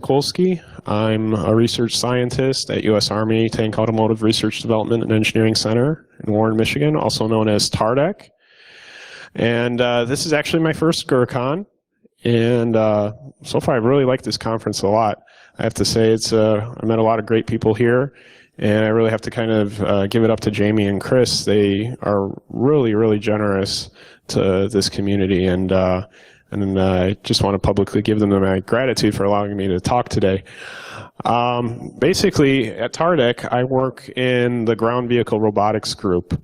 Mikulski. I'm a research scientist at U.S. Army Tank Automotive Research Development and Engineering Center in Warren, Michigan, also known as TARDEC. And this is actually my first GrrCON. And so far, I've really liked this conference a lot. I have to say, I met a lot of great people here. And I really have to kind of give it up to Jamie and Chris. They are really, really generous to this community. And I just want to publicly give them my gratitude for allowing me to talk today. Basically, at TARDEC, I work in the ground vehicle robotics group,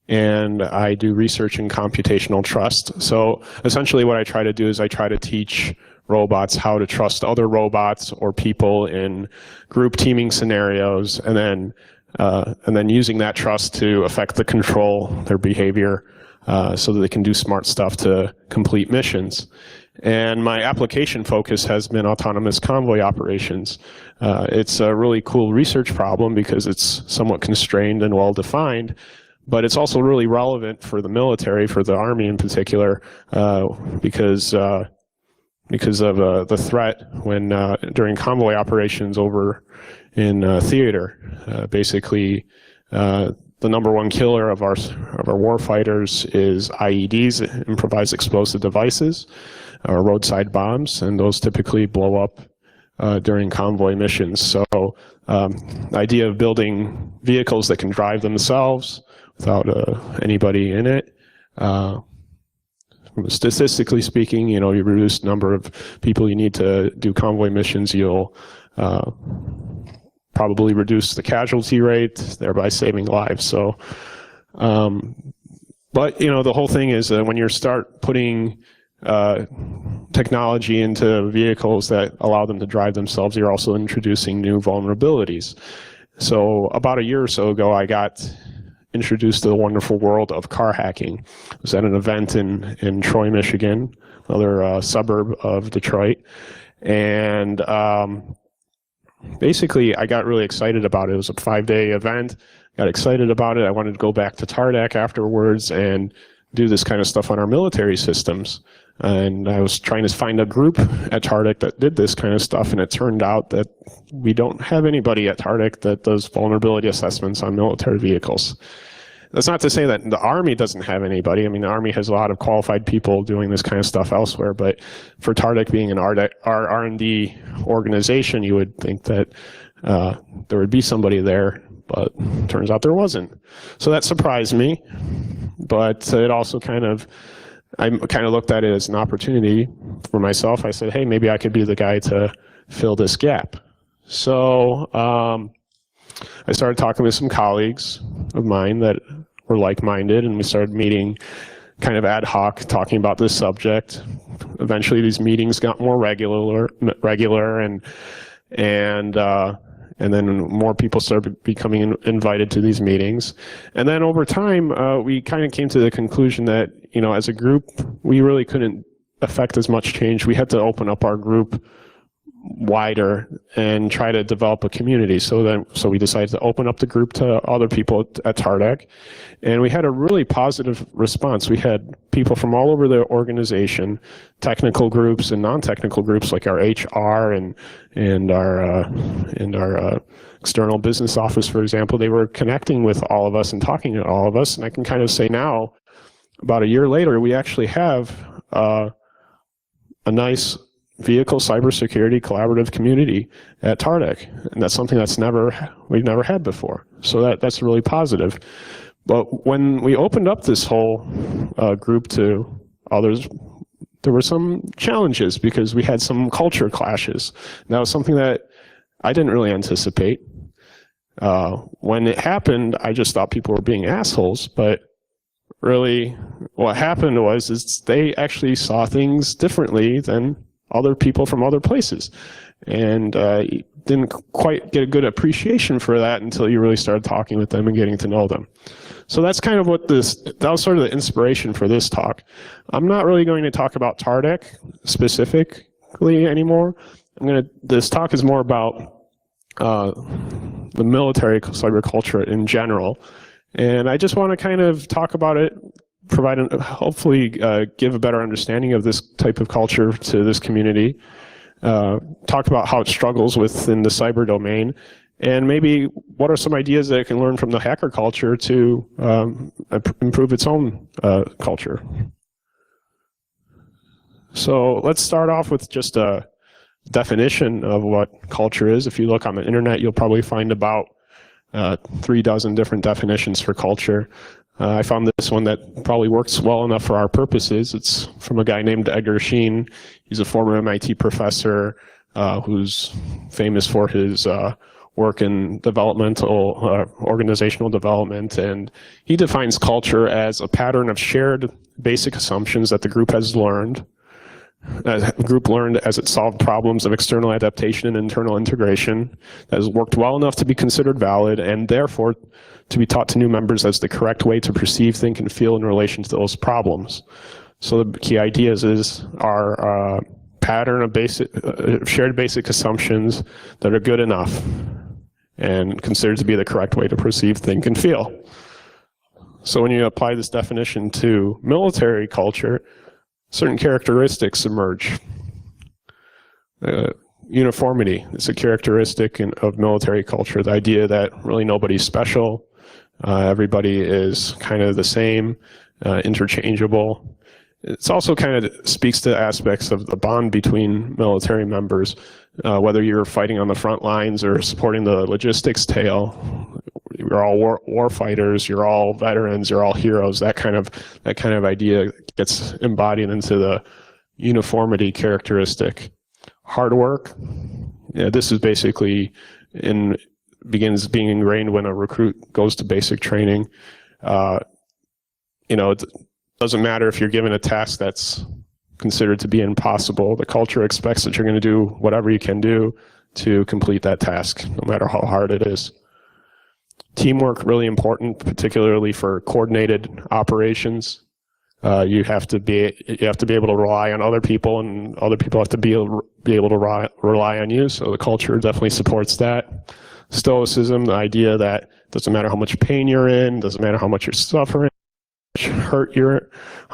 and I do research in computational trust. So essentially what I try to do is I try to teach robots how to trust other robots or people in group teaming scenarios, and then using that trust to affect the control, their behavior, so that they can do smart stuff to complete missions. And my application focus has been autonomous convoy operations. It's a really cool research problem because it's somewhat constrained and well-defined, but it's also really relevant for the military, for the Army in particular, because of the threat when during convoy operations over in theater. Basically, the number one killer of our war fighters is IEDs, improvised explosive devices, or roadside bombs, and those typically blow up during convoy missions. So the idea of building vehicles that can drive themselves without anybody in it, statistically speaking, you reduce the number of people you need to do convoy missions, you'll probably reduce the casualty rate, thereby saving lives. So, but the whole thing is that when you start putting technology into vehicles that allow them to drive themselves, you're also introducing new vulnerabilities. So about a year or so ago, I got introduced to the wonderful world of car hacking. I was at an event in Troy, Michigan, another suburb of Detroit, and basically I got really excited about it. It was a 5-day event. Got excited about it. I wanted to go back to TARDEC afterwards and do this kind of stuff on our military systems. And I was trying to find a group at TARDEC that did this kind of stuff, and it turned out that we don't have anybody at TARDEC that does vulnerability assessments on military vehicles. That's not to say that the Army doesn't have anybody. I mean, the Army has a lot of qualified people doing this kind of stuff elsewhere, but for TARDEC being an R&D organization, you would think that there would be somebody there, but turns out there wasn't. So that surprised me, but it also I kind of looked at it as an opportunity for myself. I said, hey, maybe I could be the guy to fill this gap. So I started talking with some colleagues of mine that were like-minded, and we started meeting kind of ad hoc, talking about this subject. Eventually these meetings got more regular and then more people started becoming invited to these meetings. And then over time, we kind of came to the conclusion that, as a group, we really couldn't affect as much change. We had to open up our group wider and try to develop a community. So we decided to open up the group to other people at TARDEC, and we had a really positive response. We had people from all over the organization, technical groups and non-technical groups like our HR and our external business office, for example. They were connecting with all of us and talking to all of us, and I can kind of say now, about a year later, we actually have a nice vehicle cybersecurity collaborative community at TARDEC, and that's something we've never had before. So that's really positive. But when we opened up this whole group to others, there were some challenges because we had some culture clashes. And that was something that I didn't really anticipate. When it happened, I just thought people were being assholes, but really what happened is they actually saw things differently than other people from other places, and didn't quite get a good appreciation for that until you really started talking with them and getting to know them. So that's kind of that was sort of the inspiration for this talk. I'm not really going to talk about TARDEC specifically anymore. This talk is more about the military cyber culture in general, and I just want to kind of talk about it, hopefully give a better understanding of this type of culture to this community, talk about how it struggles within the cyber domain, and maybe what are some ideas that it can learn from the hacker culture to improve its own culture. So let's start off with just a definition of what culture is. If you look on the internet, you'll probably find about 36 different definitions for culture. I found this one that probably works well enough for our purposes. It's from a guy named Edgar Sheen. He's a former MIT professor who's famous for his work in developmental, organizational development, and he defines culture as a pattern of shared basic assumptions that the group has learned. The group learned as it solved problems of external adaptation and internal integration that has worked well enough to be considered valid and therefore to be taught to new members as the correct way to perceive, think, and feel in relation to those problems. So the key ideas are pattern of basic, shared basic assumptions that are good enough and considered to be the correct way to perceive, think, and feel. So when you apply this definition to military culture, certain characteristics emerge. Uniformity is a characteristic of military culture, the idea that really nobody's special, everybody is kind of the same, interchangeable. It's also kind of speaks to aspects of the bond between military members, whether you're fighting on the front lines or supporting the logistics tail. You're all war fighters, you're all veterans, you're all heroes. That kind of idea gets embodied into the uniformity characteristic. Hard work, yeah, this is basically begins being ingrained when a recruit goes to basic training. It doesn't matter if you're given a task that's considered to be impossible. The culture expects that you're going to do whatever you can do to complete that task, no matter how hard it is. Teamwork, really important, particularly for coordinated operations. You have to be able to rely on other people, and other people have to be able to rely on you. So the culture definitely supports that. Stoicism, the idea that it doesn't matter how much pain you're in, doesn't matter how much you're suffering, how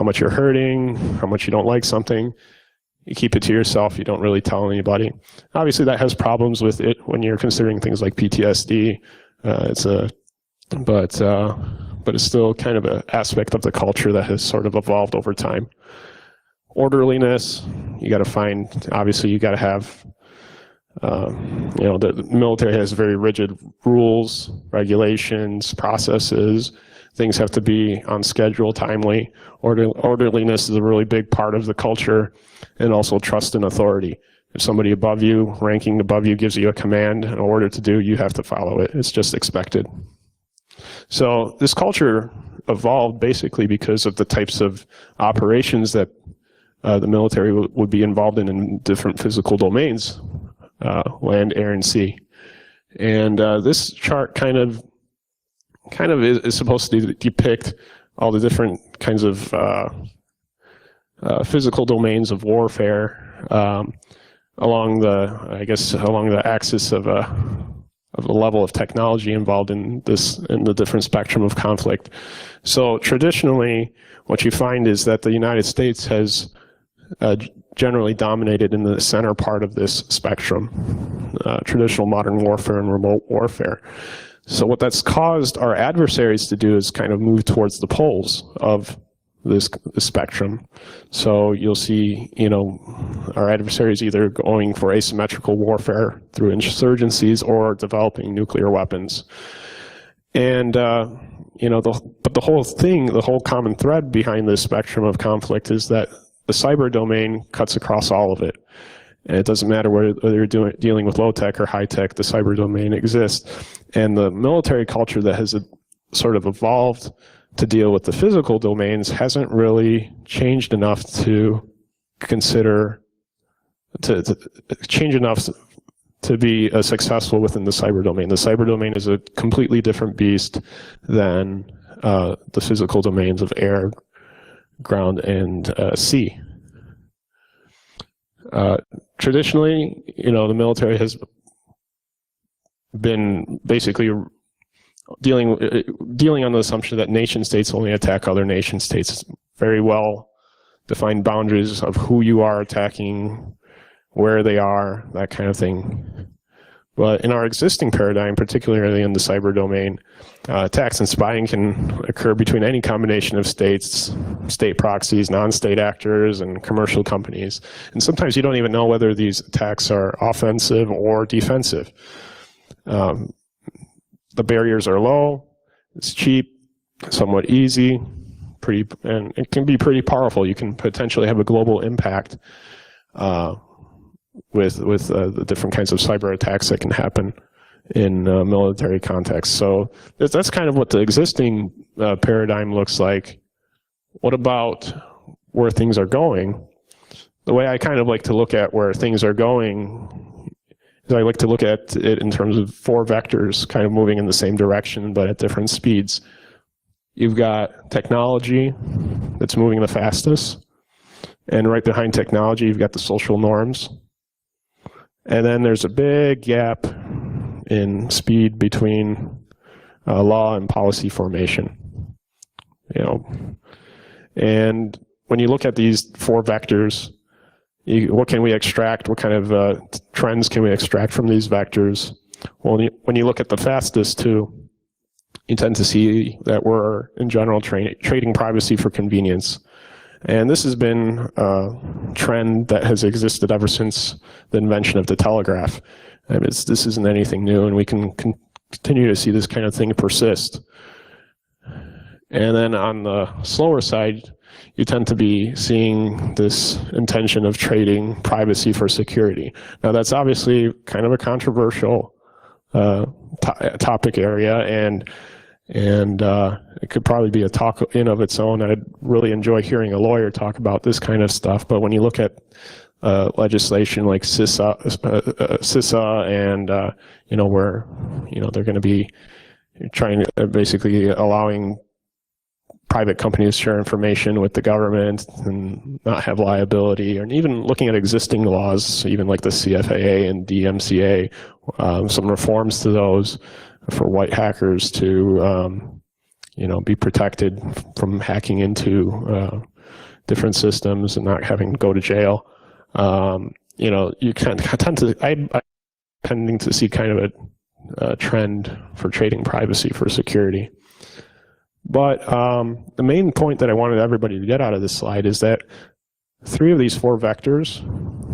much you're hurting, how much you don't like something. You keep it to yourself. You don't really tell anybody. Obviously, that has problems with it when you're considering things like PTSD. But it's still kind of an aspect of the culture that has sort of evolved over time. Orderliness, you got to find, obviously you got to have, the military has very rigid rules, regulations, processes. Things have to be on schedule, timely. Orderliness is a really big part of the culture, and also trust and authority. If somebody above you, ranking above you, gives you a command, an order to do, you have to follow it. It's just expected. So this culture evolved basically because of the types of operations that the military would be involved in different physical domains, land, air, and sea. And this chart kind of is supposed to depict all the different kinds of physical domains of warfare along the axis of the level of technology involved in the different spectrum of conflict. So traditionally, what you find is that the United States has generally dominated in the center part of this spectrum, traditional modern warfare and remote warfare. So what that's caused our adversaries to do is kind of move towards the poles of this spectrum. So you'll see, our adversaries either going for asymmetrical warfare through insurgencies or developing nuclear weapons. And, but the whole common thread behind this spectrum of conflict is that the cyber domain cuts across all of it. And it doesn't matter whether you're dealing with low tech or high tech, the cyber domain exists. And the military culture that has sort of evolved to deal with the physical domains hasn't really changed enough to change enough to be successful within the cyber domain. The cyber domain is a completely different beast than the physical domains of air, ground, and sea. Traditionally, the military has been basically dealing on the assumption that nation states only attack other nation states. Very well defined boundaries of who you are attacking, where they are, that kind of thing. But in our existing paradigm, particularly in the cyber domain, attacks and spying can occur between any combination of states, state proxies, non-state actors, and commercial companies. And sometimes you don't even know whether these attacks are offensive or defensive. The barriers are low, it's cheap, somewhat easy, and it can be pretty powerful. You can potentially have a global impact with the different kinds of cyber attacks that can happen in military context. So that's kind of what the existing paradigm looks like. What about where things are going? The way I kind of like to look at where things are going is I like to look at it in terms of 4 vectors kind of moving in the same direction but at different speeds. You've got technology that's moving the fastest, and right behind technology you've got the social norms. And then there's a big gap in speed between law and policy formation. And when you look at these 4 vectors, what can we extract? What kind of trends can we extract from these vectors? Well, when you look at the fastest two, you tend to see that we're, in general, trading privacy for convenience. And this has been a trend that has existed ever since the invention of the telegraph. This isn't anything new, and we can continue to see this kind of thing persist. And then on the slower side, you tend to be seeing this intention of trading privacy for security. Now, that's obviously kind of a controversial topic area, and it could probably be a talk in of its own. I'd really enjoy hearing a lawyer talk about this kind of stuff. But when you look at legislation like CISA and where they're going to be trying to basically allowing private companies to share information with the government and not have liability, and even looking at existing laws, even like the CFAA and DMCA, some reforms to those for white hackers to be protected from hacking into different systems and not having to go to jail. You can tend to, I'm tending to see kind of a trend for trading privacy for security. But the main point that I wanted everybody to get out of this slide is that 3 of these 4 vectors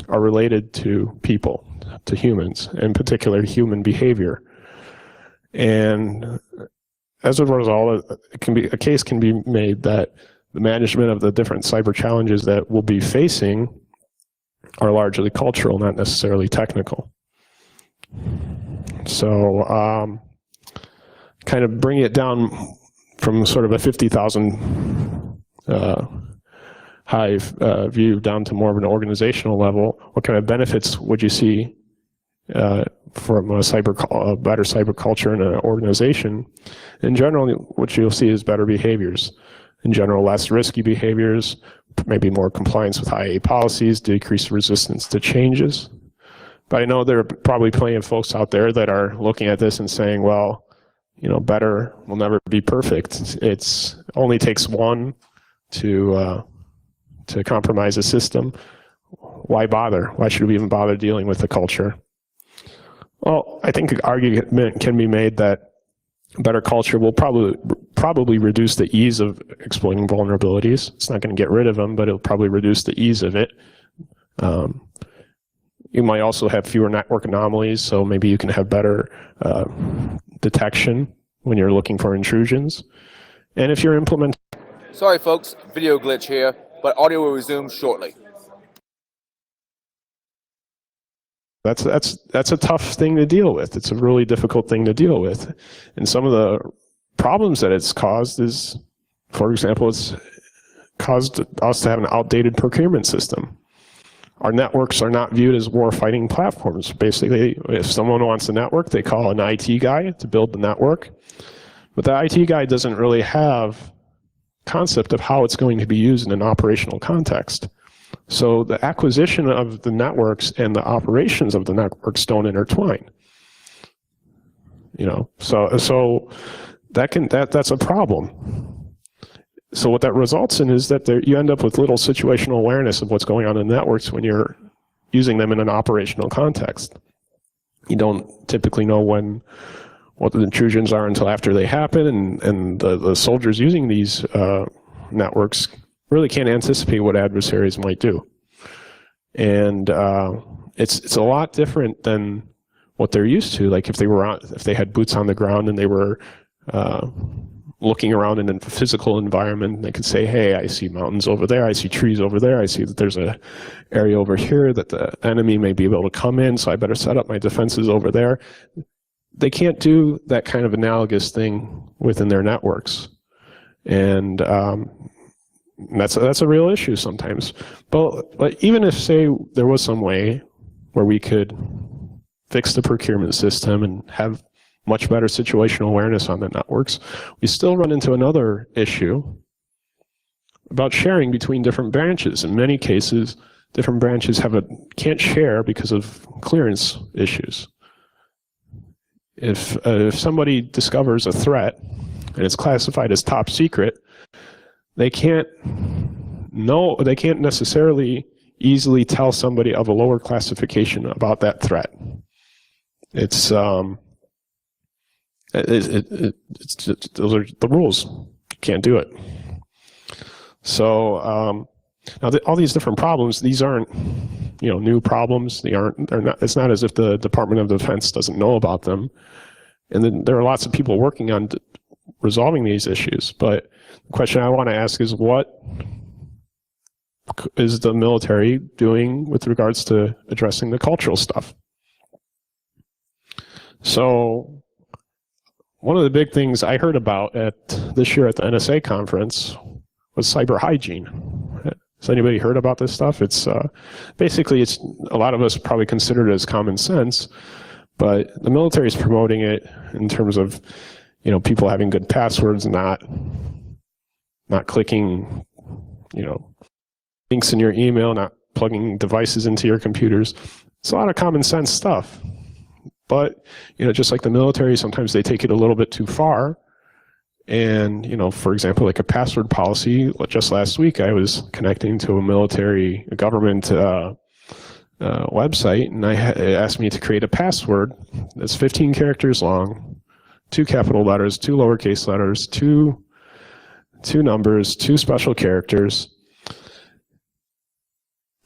are related to people, to humans, in particular human behavior. And as a result, a case can be made that the management of the different cyber challenges that we'll be facing are largely cultural, not necessarily technical. So kind of bring it down from sort of a 50,000 hive view down to more of an organizational level. What kind of benefits would you see from a better cyber culture in an organization? In general, what you'll see is better behaviors. In general, less risky behaviors, maybe more compliance with IA policies, decreased resistance to changes. But I know there are probably plenty of folks out there that are looking at this and saying, well, better will never be perfect. It only takes one to compromise a system. Why bother? Why should we even bother dealing with the culture? Well, I think an argument can be made that better culture will probably reduce the ease of exploiting vulnerabilities. It's not going to get rid of them, but it'll probably reduce the ease of it. You might also have fewer network anomalies, so maybe you can have better detection when you're looking for intrusions. And if you're implementing... Sorry folks, video glitch here, but audio will resume shortly. That's a tough thing to deal with. It's a really difficult thing to deal with. And some of the problems that it's caused is, for example, it's caused us to have an outdated procurement system. Our networks are not viewed as war-fighting platforms. Basically, if someone wants a network, they call an IT guy to build the network. But the IT guy doesn't really have concept of how it's going to be used in an operational context. So the acquisition of the networks and the operations of the networks don't intertwine. So that's a problem. So what that results in is that you end up with little situational awareness of what's going on in the networks when you're using them in an operational context. You don't typically know what the intrusions are until after they happen, and the soldiers using these networks really can't anticipate what adversaries might do. And it's a lot different than what they're used to. Like if they had boots on the ground and they were looking around in a physical environment, they could say, hey, I see mountains over there, I see trees over there, I see that there's a area over here that the enemy may be able to come in, so I better set up my defenses over there. They can't do that kind of analogous thing within their networks. And that's a real issue sometimes. But even if, say, there was some way where we could fix the procurement system and have much better situational awareness on the networks, we still run into another issue about sharing between different branches. In many cases, different branches can't share because of clearance issues. If somebody discovers a threat and it's classified as top secret, they can't necessarily easily tell somebody of a lower classification about that threat. It's those are the rules. You can't do it. So now all these different problems, these aren't new problems. They're not. It's not as if the Department of Defense doesn't know about them. And then there are lots of people working on resolving these issues. But the question I want to ask is, what is the military doing with regards to addressing the cultural stuff? So one of the big things I heard about this year at the NSA conference was cyber hygiene. Has anybody heard about this stuff? It's basically, it's a lot of us probably consider it as common sense, but the military is promoting it in terms of people having good passwords, not clicking links in your email, not plugging devices into your computers. It's a lot of common sense stuff. But just like the military, sometimes they take it a little bit too far. And for example, like a password policy. Just last week, I was connecting to a government website, and it asked me to create a password that's 15 characters long, 2 capital letters, 2 lowercase letters, 2 numbers, 2 special characters.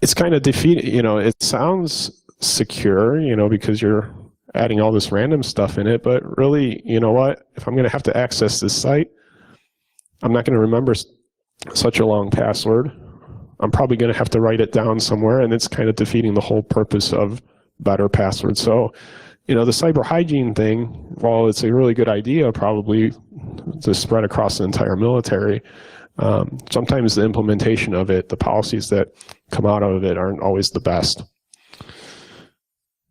It's kind of defeating. It sounds secure, because you're adding all this random stuff in it, but really, what? If I'm going to have to access this site, I'm not going to remember such a long password. I'm probably going to have to write it down somewhere, and it's kind of defeating the whole purpose of better passwords. So, the cyber hygiene thing, while it's a really good idea probably to spread across the entire military, sometimes the implementation of it, the policies that come out of it aren't always the best.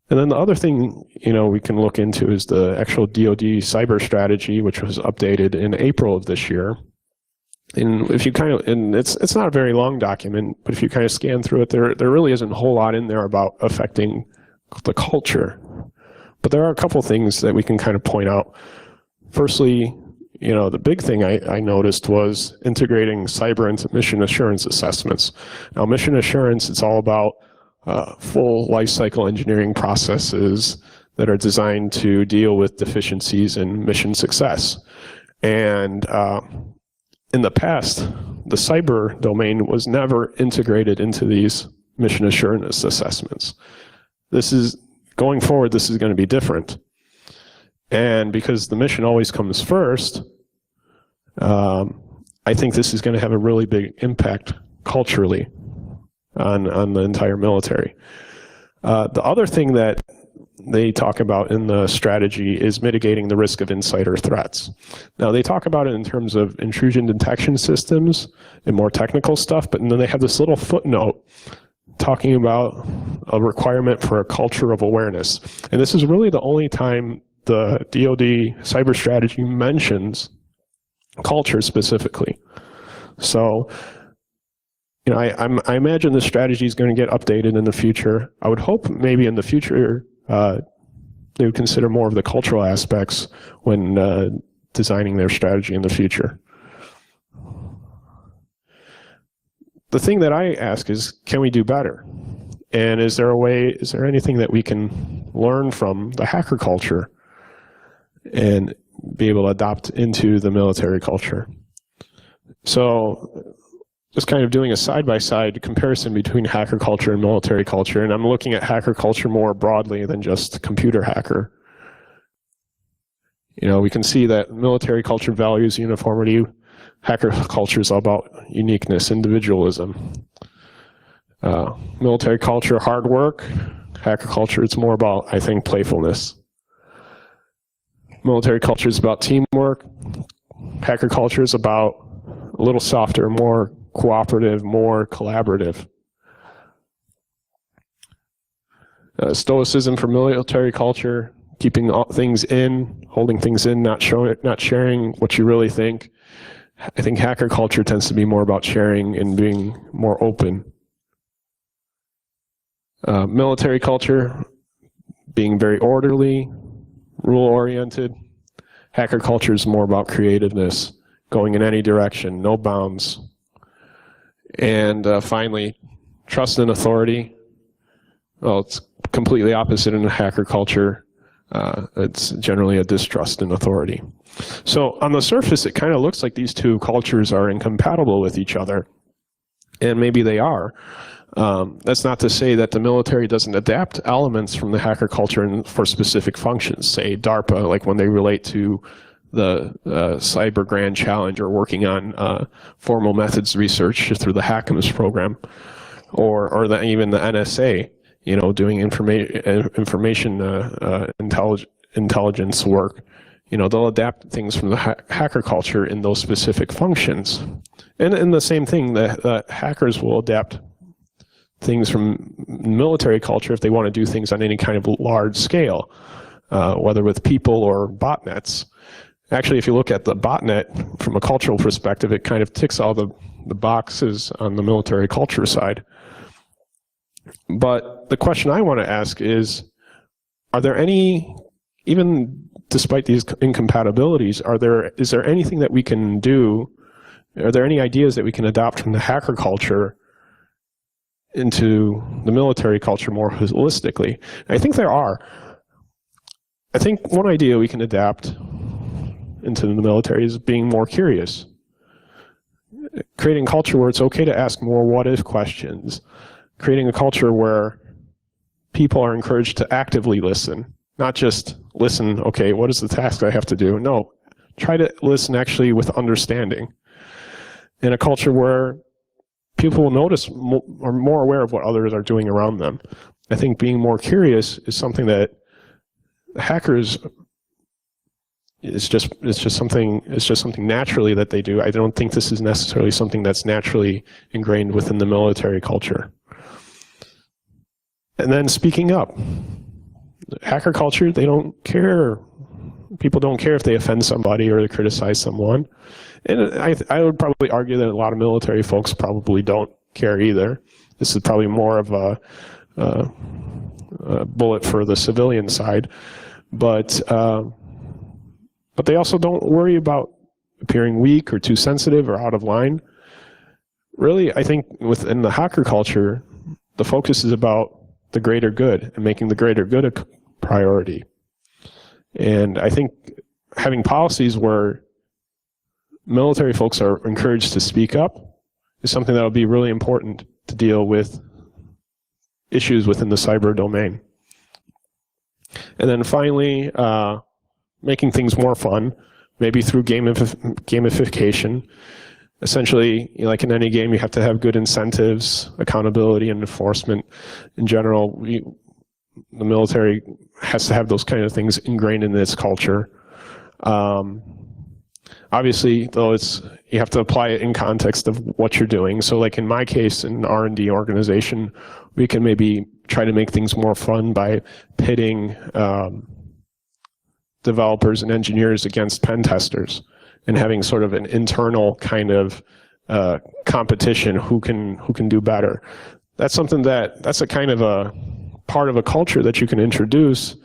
And then the other thing, we can look into is the actual DoD cyber strategy, which was updated in April of this year. And if you and it's not a very long document, but if you kind of scan through it, there really isn't a whole lot in there about affecting the culture. But there are a couple things that we can kind of point out. Firstly, the big thing I noticed was integrating cyber into mission assurance assessments. Now, mission assurance, it's all about full lifecycle engineering processes that are designed to deal with deficiencies in mission success. And in the past, the cyber domain was never integrated into these mission assurance assessments. Going forward, this is going to be different. And because the mission always comes first, I think this is going to have a really big impact culturally on the entire military. The other thing that they talk about in the strategy is mitigating the risk of insider threats. Now, they talk about it in terms of intrusion detection systems and more technical stuff, but then they have this little footnote talking about a requirement for a culture of awareness. And this is really the only time the DoD cyber strategy mentions culture specifically. So, I imagine the strategy is going to get updated in the future. I would hope maybe in the future they would consider more of the cultural aspects when designing their strategy in the future. The thing that I ask is, can we do better? And is there anything that we can learn from the hacker culture and be able to adopt into the military culture? So just kind of doing a side-by-side comparison between hacker culture and military culture, and I'm looking at hacker culture more broadly than just computer hacker. You know, we can see that military culture values uniformity. Hacker culture is all about uniqueness, individualism. Military culture, hard work. Hacker culture, it's more about, I think, playfulness. Military culture is about teamwork. Hacker culture is about a little softer, more cooperative, more collaborative. Stoicism for military culture, keeping things in, holding things in, not sharing what you really think. I think hacker culture tends to be more about sharing and being more open. Military culture, being very orderly, rule-oriented. Hacker culture is more about creativeness, going in any direction, no bounds. And finally, trust and authority. Well, it's completely opposite in a hacker culture. It's generally a distrust in authority. So on the surface, it kind of looks like these two cultures are incompatible with each other. And maybe they are. That's not to say that the military doesn't adapt elements from the hacker culture for specific functions, say DARPA, like when they relate to the Cyber Grand Challenge, or working on formal methods research through the HACMS program, or even the NSA, you know, doing information intelligence work. You know, they'll adapt things from the hacker culture in those specific functions. And the same thing, the hackers will adapt things from military culture if they want to do things on any kind of large scale, whether with people or botnets. Actually, if you look at the botnet from a cultural perspective, it kind of ticks all the boxes on the military culture side. But the question I want to ask is, are there any, even despite these incompatibilities, is there anything that we can do? Are there any ideas that we can adopt from the hacker culture into the military culture more holistically? I think there are. I think one idea we can adapt into the military is being more curious. Creating a culture where it's okay to ask more what-if questions. Creating a culture where people are encouraged to actively listen, not just listen, okay, what is the task I have to do? No, try to listen actually with understanding. In a culture where people will notice, are more aware of what others are doing around them. I think being more curious is something that hackers, it's just something naturally that they do. I don't think this is necessarily something that's naturally ingrained within the military culture. And then speaking up. Hacker culture, they don't care. People don't care if they offend somebody or they criticize someone. And I would probably argue that a lot of military folks probably don't care either. This is probably more of a bullet for the civilian side. But they also don't worry about appearing weak or too sensitive or out of line. Really, I think within the hacker culture, the focus is about the greater good and making the greater good a priority. And I think having policies where military folks are encouraged to speak up is something that will be really important to deal with issues within the cyber domain. And then finally, making things more fun, maybe through gamification. Essentially, like in any game, you have to have good incentives, accountability, and enforcement. In general, the military has to have those kind of things ingrained in its culture. Obviously, though, you have to apply it in context of what you're doing. So like in my case, in an R&D organization, we can maybe try to make things more fun by pitting developers and engineers against pen testers and having sort of an internal kind of competition, who can do better. That's something that's a kind of a part of a culture that you can introduce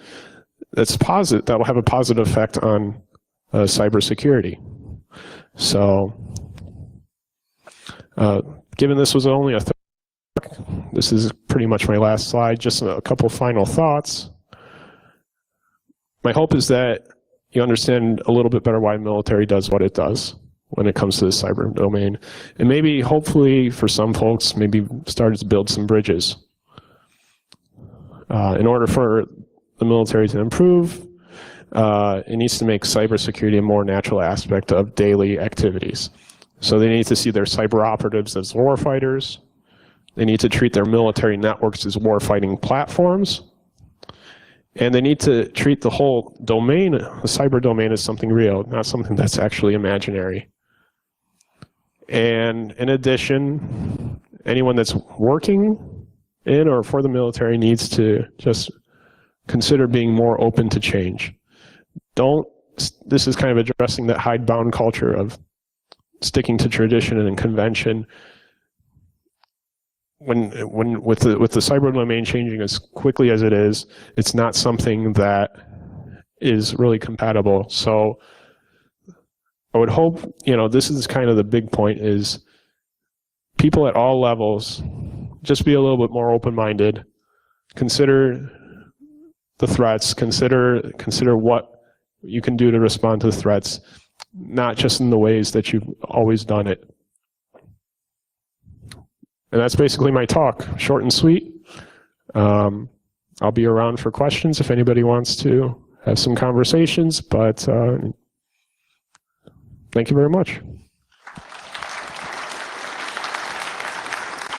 that's positive, that will have a positive effect on cybersecurity. So, given this was only a This is pretty much my last slide, just a couple final thoughts. My hope is that you understand a little bit better why the military does what it does when it comes to the cyber domain. And maybe, hopefully, for some folks, maybe started to build some bridges. In order for the military to improve, it needs to make cybersecurity a more natural aspect of daily activities. So they need to see their cyber operatives as warfighters. They need to treat their military networks as warfighting platforms. And they need to treat the whole domain, the cyber domain, as something real, not something that's actually imaginary. And in addition, anyone that's working in or for the military needs to just consider being more open to change. This is kind of addressing that hidebound culture of sticking to tradition and convention. When with the cyber domain changing as quickly as it is, it's not something that is really compatible. So I would hope, this is kind of the big point, is people at all levels just be a little bit more open-minded, consider the threats, consider what you can do to respond to the threats, not just in the ways that you've always done it. And that's basically my talk, short and sweet. I'll be around for questions if anybody wants to have some conversations, but thank you very much.